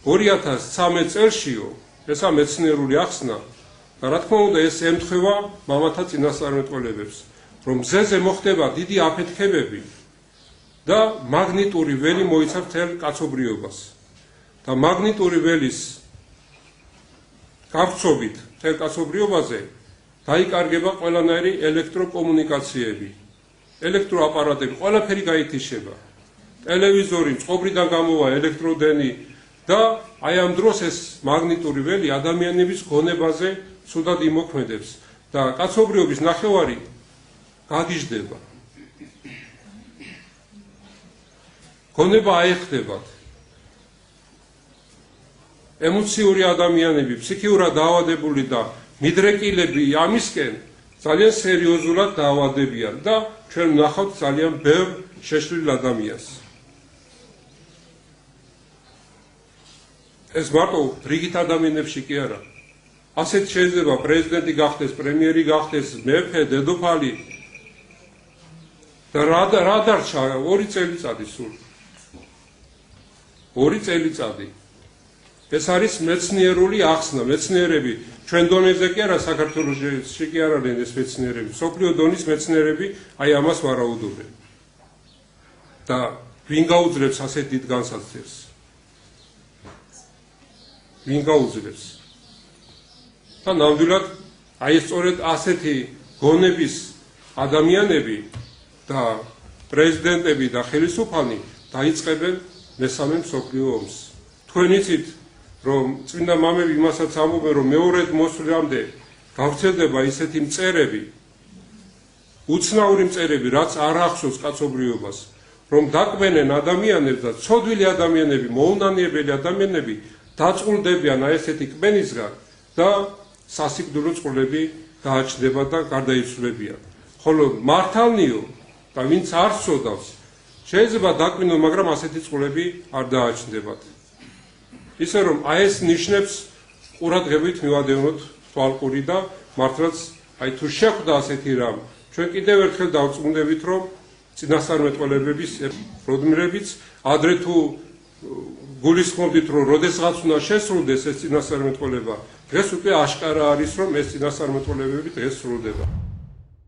2013 წელშიო ესა მეცნიერული ახსნა და რა თქმა უნდა ეს ემთხვევა მამათა წინასწარმეტყველებებს, რომ მზეზე მოხდება დიდი აფეთქებები და მაგნიტური ველი მოიცავს მთელ კაცობრიობას და მაგნიტური ველის გავრცობით მთელ კაცობრიობაზე დაიკარგება ყველანაირი ელექტროკომუნიკაციები, ელექტროაპარატები, ყველაფერი გაითიშება. ტელევიზორი, წყობრიდან გამოვა ელექტროდენი და აი ამ დროს ეს მაგნიტური ველი ადამიანების გონებაზე ცუდად იმოქმედებს და კაცობრიობის ნახევარი გაგიჟდება. გონება აეხდებათ. ემოციური ადამიანები, ფსიქიურად დაავადებული და მიდრეკილები ამისკენ ძალიან სერიოზულად დაავადებიან და ჩვენ ვნახავთ ძალიან ბევრ შეშლილ ადამიანს. ეს მარტო რიგით ადამიანებში კი არა. ასეთ შეიძლება პრეზიდენტი გახდეს, პრემიერი გახდეს, მეფე, დედოფალი და რა დარჩა 2 წელიწადი სულ. 2 წელიწადი. ეს არის მეცნიერული ახსნა, მეცნიერები ჩვენ დონეზე კი არა, საქართველოში კი არ არიან ეს მეცნიერები, მსოფლიო დონის მეცნიერები აი ამას ვარაუდობენ. და ვინ გაუძლებს ასეთ დიდ განსაცდელს? ვინ გაუძლებს? და ნამდვილად აი სწორედ ასეთი გონების ადამიანები და პრეზიდენტები და ხელისუფლანი დაიწყებენ მესამე მსოფლიო ომს. თქვენ იცით, რომ წმინდა მამები იმასაც ამბობენ, რომ მეორედ მოსვლამდე გავრცელდება ისეთი მწერები, უცნაური მწერები, რაც არ ახსოვს კაცობრიობას, რომ დაკვენენ ადამიანებს და ცოდვილი ადამიანები, მოუნანიებელი ადამიანები დაწყულდებიან აი ესეთი კმენისგან და სასიკვდილო წყვილები გააჩნდება და გარდაიცვლებიან. ხოლო მართალნიო და ვინც არ სცოდავს, შეიძლება დაკვინონ, მაგრამ ასეთი წყვილები არ დააჩნდებათ. ისე რომ აი ეს ნიშნებს ყურადღებით მივადევნოთ თვალყური და მართლაც აი თუ შეხვდა ასეთი რამ, ჩვენ კიდევ ერთხელ დავწუნდებით, რომ წინასწარმეტყველებების როდმირებიც ადრე თუ გულისხმობდით, რომ როდესღაც უნდა შესრულდეს ეს წინასწარმეტყველება, დღეს უკვე აშკარა არის, რომ ეს წინასწარმეტყველებები დღეს სრულდება.